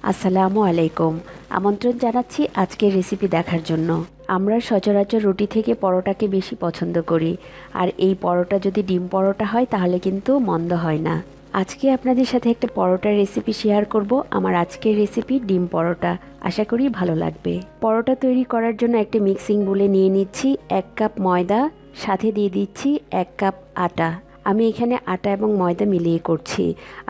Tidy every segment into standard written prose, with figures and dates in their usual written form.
আসসালামু আলাইকুম। আমন্ত্রণ জানাচ্ছি আজকের রেসিপি দেখার জন্য। আমরা সচরাচর রুটি থেকে পরোটাকে বেশি পছন্দ করি, আর এই পরোটা যদি ডিম পরোটা হয় তাহলে কিন্তু মন্দ হয় না। আজকে আপনাদের সাথে একটা পরোটার রেসিপি শেয়ার করব। আমার আজকের রেসিপি ডিম পরোটা। আশা করি ভালো লাগবে। পরোটা তৈরি করার জন্য একটা মিক্সিং বোলে নিয়ে নিচ্ছি 1 কাপ ময়দা, সাথে দিয়ে দিচ্ছি 1 কাপ আটা। আমি এখানে আটা এবং ময়দা মিলিয়ে করছি।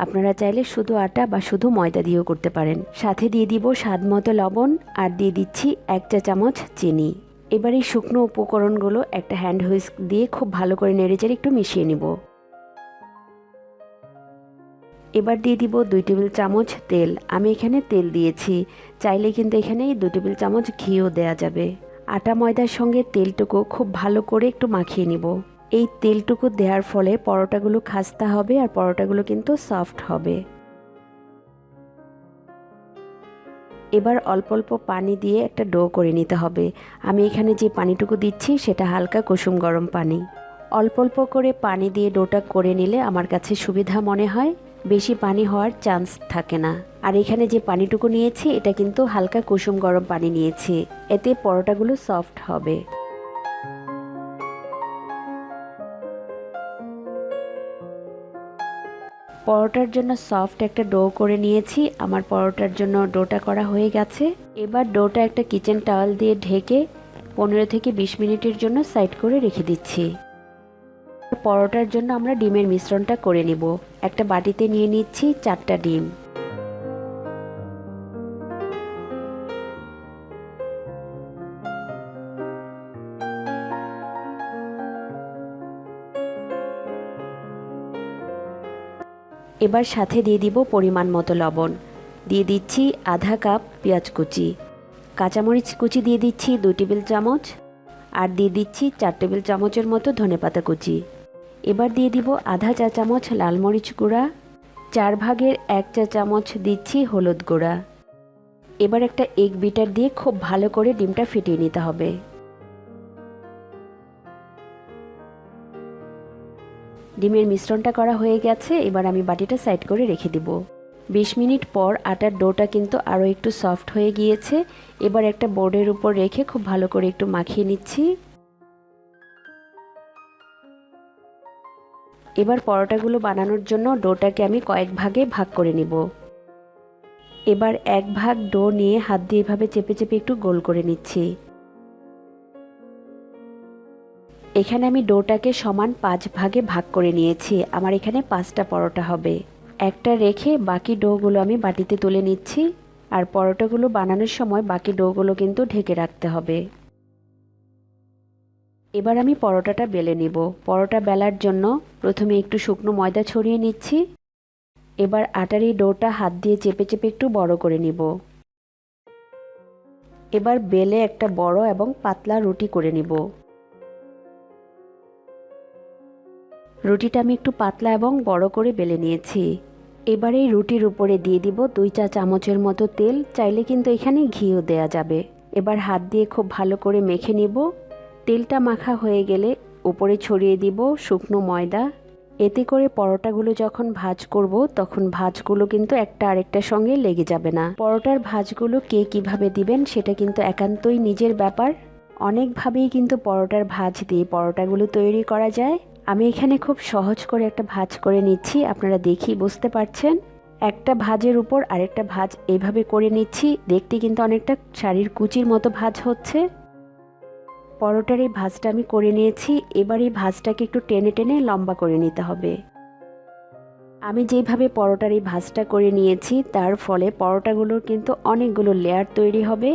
আপনারা চাইলে শুধু আটা বা শুধু ময়দা দিয়েও করতে পারেন। সাথে দিয়ে দিব স্বাদ মতো লবণ, আর দিয়ে দিচ্ছি 1 চা চামচ চিনি। এবার এই শুকনো উপকরণগুলো একটা হ্যান্ড হুইস্ক দিয়ে খুব ভালো করে নেড়েচেড়ে একটু মিশিয়ে নিব। এবার দিয়ে দিব 2 টেবিল চামচ তেল। আমি এখানে তেল দিয়েছি, চাইলে কিন্তু এখানে 2 টেবিল চামচ ঘিও দেয়া যাবে। আটা ময়দার সঙ্গে তেলটুকু খুব ভালো করে একটু মাখিয়ে নিব। এই তেলটুকু দেওয়ার ফলে পরোটাগুলো খাস্তা হবে, আর পরোটাগুলো কিন্তু সফট হবে। এবার অল্প অল্প পানি দিয়ে একটা ডো করে নিতে হবে। আমি এখানে যে পানিটুকু দিচ্ছি সেটা হালকা কুসুম গরম পানি। অল্প অল্প করে পানি দিয়ে ডোটা করে নিলে আমার কাছে সুবিধা মনে হয়, বেশি পানি হওয়ার চান্স থাকে না। আর এখানে যে পানিটুকু নিয়েছি এটা কিন্তু হালকা কুসুম গরম পানি নিয়েছি, এতে পরোটাগুলো সফট হবে। পরোটার জন্য সফট একটা ডো করে নিয়েছি। আমার পরোটার জন্য ডোটা করা হয়ে গেছে। এবার ডোটা একটা কিচেন টাওয়াল দিয়ে ঢেকে 15 থেকে 20 মিনিটের জন্য সাইড করে রেখে দিচ্ছি। পরোটার জন্য আমরা ডিমের মিশ্রণটা করে নিব। একটা বাটিতে নিয়ে নিচ্ছি 4টা ডিম। এবার সাথে দিয়ে দিব পরিমাণ মতো লবণ, দিয়ে দিচ্ছি আধা কাপ পেঁয়াজ কুচি, কাঁচামরিচ কুচি দিয়ে দিচ্ছি 2 টেবিল চামচ, আর দিয়ে দিচ্ছি 4 টেবিল চামচের মতো ধনেপাতা কুচি। এবার দিয়ে দিব আধা চা চামচ লাল মরিচ গুঁড়া, 4 ভাগের 1 চা চামচ দিচ্ছি হলুদ গুঁড়া। এবার একটা এগ বিটার দিয়ে খুব ভালো করে ডিমটা ফেটিয়ে নিতে হবে। ডিমের মিশ্রণটা করা হয়ে গেছে। এবার আমি বাটিটা সাইড করে রেখে দিব। 20 মিনিট পর আটার ডোটা কিন্তু আরও একটু সফট হয়ে গিয়েছে। এবার একটা বোর্ডের উপর রেখে খুব ভালো করে একটু মাখিয়ে নিচ্ছি। এবার পরোটাগুলো বানানোর জন্য ডোটাকে আমি কয়েক ভাগে ভাগ করে নিব। এবার 1 ভাগ ডো নিয়ে হাত দিয়ে এভাবে চেপে চেপে একটু গোল করে নিচ্ছি। এখানে আমি ডোটাকে সমান 5 ভাগে ভাগ করে নিয়েছি। আমার এখানে 5টা পরোটা হবে। একটা রেখে বাকি ডোগুলো আমি বাটিতে তুলে নিচ্ছি। আর পরোটাগুলো বানানোর সময় বাকি ডোগুলো কিন্তু ঢেকে রাখতে হবে। এবার আমি পরোটাটা বেলে নিব। পরোটা বেলার জন্য প্রথমে একটু শুকনো ময়দা ছড়িয়ে নিচ্ছি। এবার আটার এই ডোটা হাত দিয়ে চেপে চেপে একটু বড় করে নিব। এবার বেলে একটা বড় এবং পাতলা রুটি করে নিব। রুটিটা আমি একটু পাতলা এবং বড় করে বেলে নিয়েছি। এবার এই রুটির উপরে দিয়ে দিব 2 চা চামচের মতো তেল, চাইলে কিন্তু এখানে ঘিও দেয়া যাবে। এবার হাত দিয়ে খুব ভালো করে মেখে নিব। তেলটা মাখা হয়ে গেলে উপরে ছড়িয়ে দিব শুকনো ময়দা। এতে করে পরোটাগুলো যখন ভাঁজ করব তখন ভাঁজগুলো কিন্তু একটা আরেকটার সঙ্গে লেগে যাবে না। পরোটার ভাঁজগুলো কে কিভাবে দিবেন সেটা কিন্তু একান্তই নিজের ব্যাপার। অনেকভাবেই কিন্তু পরোটার ভাঁজ দিয়ে পরোটাগুলো তৈরি করা যায়। আমি এখানে খুব সহজ করে একটা ভাঁজ করে নিচ্ছি, আপনারা দেখি বুঝতে পারছেন। একটা ভাঁজের উপর আরেকটা ভাঁজ এইভাবে করে নিচ্ছি। দেখতে কিন্তু অনেকটা শাড়ির কুচির মতো ভাঁজ হচ্ছে। পরোটার এই ভাঁজটা আমি করে নিয়েছি। এবার এই ভাঁজটাকে একটু টেনে টেনে লম্বা করে নিতে হবে। আমি যেভাবে পরোটার এই ভাঁজটা করে নিয়েছি তার ফলে পরোটাগুলোর কিন্তু অনেকগুলো লেয়ার তৈরি হবে।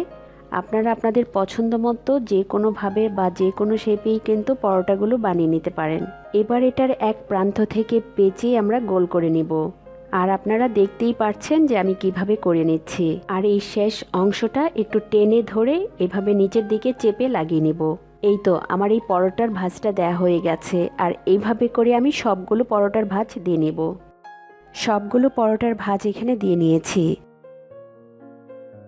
আপনারা আপনাদের পছন্দ মতো যে কোনোভাবে বা যে কোনো শেপেই কিন্তু পরোটাগুলো বানিয়ে নিতে পারেন। এবার এটার এক প্রান্ত থেকে পেঁচিয়ে আমরা গোল করে নিব। আর আপনারা দেখতেই পাচ্ছেন যে আমি কিভাবে করে নিচ্ছি। আর এই শেষ অংশটা একটু টেনে ধরে এভাবে নিচের দিকে চেপে লাগিয়ে নিব। এই তো আমার এই পরোটার ভাঁজটা দেয়া হয়ে গেছে। আর এইভাবে করে আমি সবগুলো পরোটার ভাঁজ দিয়ে নেব। সবগুলো পরোটার ভাঁজ এখানে দিয়ে নিয়েছি।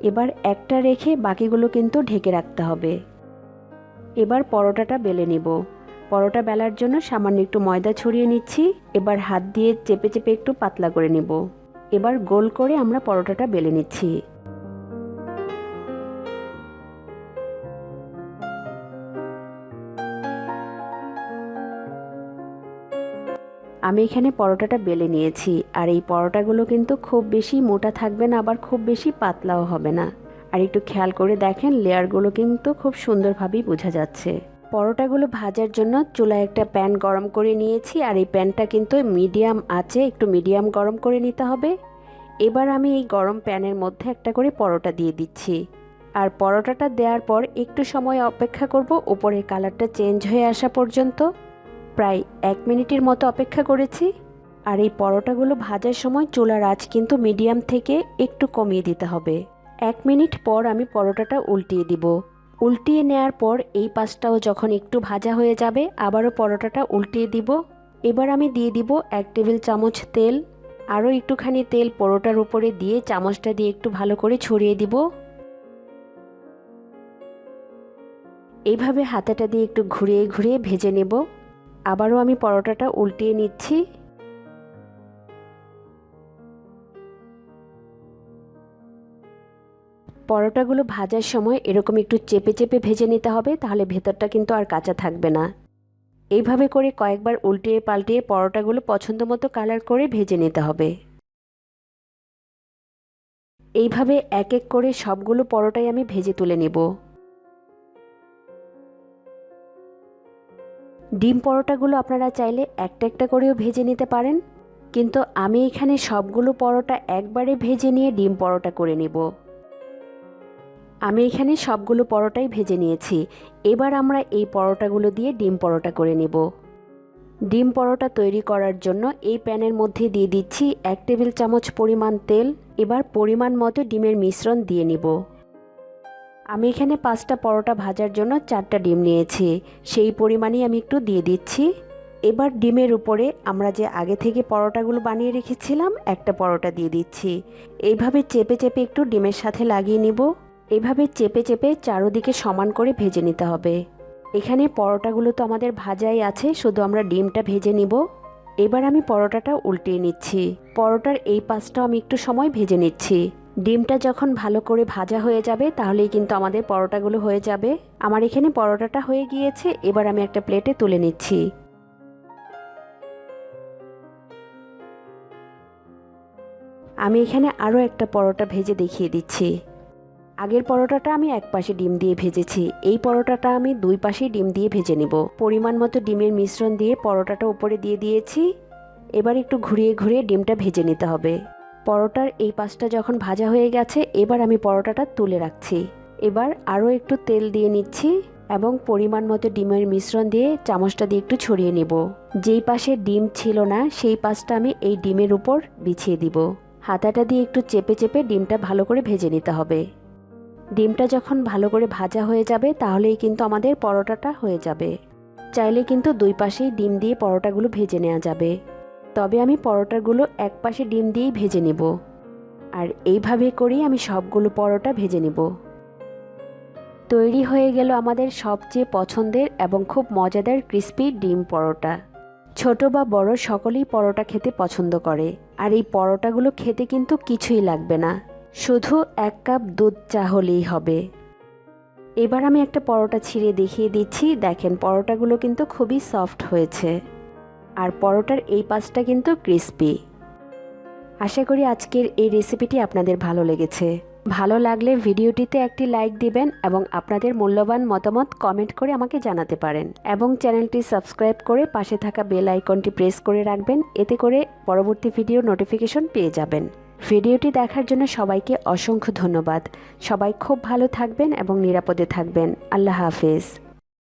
এবার একটা রেখে বাকিগুলো কিন্তু ঢেকে রাখতে হবে। এবার পরোটাটা বেলে নিব। পরোটা বেলার জন্য সামান্য একটু ময়দা ছড়িয়ে নিচ্ছি। এবার হাত দিয়ে চেপে চেপে একটু পাতলা করে নিব। এবার গোল করে আমরা পরোটাটা বেলে নিচ্ছি। আমি এখানে পরোটাটা বেলে নিয়েছি, আর এই পরোটাগুলো কিন্তু খুব বেশি মোটা থাকবে না, আবার খুব বেশি পাতলাও হবে না। আর একটু খেয়াল করে দেখেন, লেয়ারগুলো কিন্তু খুব সুন্দরভাবেই বোঝা যাচ্ছে। পরোটাগুলো ভাজার জন্য চুলায় একটা প্যান গরম করে নিয়েছি, আর এই প্যানটা কিন্তু মিডিয়াম আঁচে একটু মিডিয়াম গরম করে নিতে হবে। এবার আমি এই গরম প্যানের মধ্যে একটা করে পরোটা দিয়ে দিচ্ছি, আর পরোটাটা দেওয়ার পর একটু সময় অপেক্ষা করব উপরের কালারটা চেঞ্জ হয়ে আসা পর্যন্ত। প্রায় 1 মিনিটের মতো অপেক্ষা করেছি। আর এই পরোটাগুলো ভাজার সময় চুলার আঁচ কিন্তু মিডিয়াম থেকে একটু কমিয়ে দিতে হবে। 1 মিনিট পর আমি পরোটাটা উল্টিয়ে দিব। উল্টিয়ে নেওয়ার পর এই পাশটাও যখন একটু ভাজা হয়ে যাবে, আবারও পরোটাটা উল্টিয়ে দিব। এবার আমি দিয়ে দিব 1 টেবিল চামচ তেল। আরও একটুখানি তেল পরোটার উপরে দিয়ে চামচটা দিয়ে একটু ভালো করে ছড়িয়ে দিব। এইভাবে হাতাটা দিয়ে একটু ঘুরিয়ে ঘুরিয়ে ভেজে নেব। আবারও আমি পরোটাটা উল্টিয়ে নিচ্ছি। পরোটাগুলো ভাজার সময় এরকম একটু চেপে চেপে ভেজে নিতে হবে, তাহলে ভেতরটা কিন্তু আর কাঁচা থাকবে না। এইভাবে করে কয়েকবার উল্টিয়ে পাল্টিয়ে পরোটাগুলো পছন্দ মতো কালার করে ভেজে নিতে হবে। এইভাবে এক এক করে সবগুলো পরোটাই আমি ভেজে তুলে নেব। ডিম পরোটাগুলো আপনারা চাইলে একটা একটা করেও ভেজে নিতে পারেন, কিন্তু আমি এখানে সবগুলো পরোটা একবারে ভেজে নিয়ে ডিম পরোটা করে নেব। আমি এখানে সবগুলো পরোটাই ভেজে নিয়েছি। এবার আমরা এই পরোটাগুলো দিয়ে ডিম পরোটা করে নেব। ডিম পরোটা তৈরি করার জন্য এই প্যানের মধ্যে দিয়ে দিচ্ছি 1 টেবিল চামচ পরিমাণ তেল। এবার পরিমাণ মতো ডিমের মিশ্রণ দিয়ে নিব। আমি এখানে 5টা পরোটা ভাজার জন্য 4টা ডিম নিয়েছি, সেই পরিমাণেই আমি একটু দিয়ে দিচ্ছি। এবার ডিমের উপরে আমরা যে আগে থেকে পরোটাগুলো বানিয়ে রেখেছিলাম, একটা পরোটা দিয়ে দিচ্ছি। এইভাবে চেপে চেপে একটু ডিমের সাথে লাগিয়ে নিব। এভাবে চেপে চেপে চারদিকে সমান করে ভেজে নিতে হবে। এখানে পরোটাগুলো তো আমাদের ভাজাই আছে, শুধু আমরা ডিমটা ভেজে নিব। এবার আমি পরোটাটা উল্টিয়ে নিচ্ছি। পরোটার এই পাশটাও আমি একটু সময় ভেজে নিচ্ছি। ডিমটা যখন ভালো করে ভাজা হয়ে যাবে, তাহলেই কিন্তু আমাদের পরোটাগুলো হয়ে যাবে। আমার এখানে পরোটাটা হয়ে গিয়েছে। এবার আমি একটা প্লেটে তুলে নিচ্ছি। আমি এখানে আরও একটা পরোটা ভেজে দেখিয়ে দিচ্ছি। আগের পরোটাটা আমি এক পাশে ডিম দিয়ে ভেজেছি, এই পরোটাটা আমি 2 পাশেই ডিম দিয়ে ভেজে নেব। পরিমাণ মতো ডিমের মিশ্রণ দিয়ে পরোটাটা উপরে দিয়ে দিয়েছি। এবার একটু ঘুরিয়ে ঘুরিয়ে ডিমটা ভেজে নিতে হবে। পরোটার এই পাশটা যখন ভাজা হয়ে গেছে, এবার আমি পরোটাটা তুলে রাখছি। এবার আরও একটু তেল দিয়ে নিচ্ছি এবং পরিমাণ মতো ডিমের মিশ্রণ দিয়ে চামচটা দিয়ে একটু ছড়িয়ে নেব। যেই পাশে ডিম ছিল না, সেই পাশটা আমি এই ডিমের উপর বিছিয়ে দিব। হাতাটা দিয়ে একটু চেপে চেপে ডিমটা ভালো করে ভেজে নিতে হবে। ডিমটা যখন ভালো করে ভাজা হয়ে যাবে, তাহলেই কিন্তু আমাদের পরোটাটা হয়ে যাবে। চাইলে কিন্তু 2 পাশেই ডিম দিয়ে পরোটাগুলো ভেজে নেওয়া যাবে, তবে আমি পরোটাগুলো এক পাশে ডিম দিয়েই ভেজে নেব। আর এইভাবে করেই আমি সবগুলো পরোটা ভেজে নেব। তৈরি হয়ে গেল আমাদের সবচেয়ে পছন্দের এবং খুব মজাদার ক্রিস্পি ডিম পরোটা। ছোট বা বড় সকলেই পরোটা খেতে পছন্দ করে। আর এই পরোটাগুলো খেতে কিন্তু কিছুই লাগবে না, শুধু 1 কাপ দুধ চা হলেই হবে। এবার আমি একটা পরোটা ছিঁড়ে দেখিয়ে দিচ্ছি। দেখেন, পরোটাগুলো কিন্তু খুবই সফট হয়েছে, আর পরোটার এই পাশটা কিন্তু ক্রিস্পি। আশা করি আজকের এই রেসিপিটি আপনাদের ভালো লেগেছে। ভালো লাগলে ভিডিওটিতে একটি লাইক দিবেন এবং আপনাদের মূল্যবান মতামত কমেন্ট করে আমাকে জানাতে পারেন, এবং চ্যানেলটি সাবস্ক্রাইব করে পাশে থাকা বেল আইকনটি প্রেস করে রাখবেন। এতে করে পরবর্তী ভিডিও নোটিফিকেশন পেয়ে যাবেন। ভিডিওটি দেখার জন্য সবাইকে অসংখ্য ধন্যবাদ। সবাই খুব ভালো থাকবেন এবং নিরাপদে থাকবেন। আল্লাহ হাফেজ।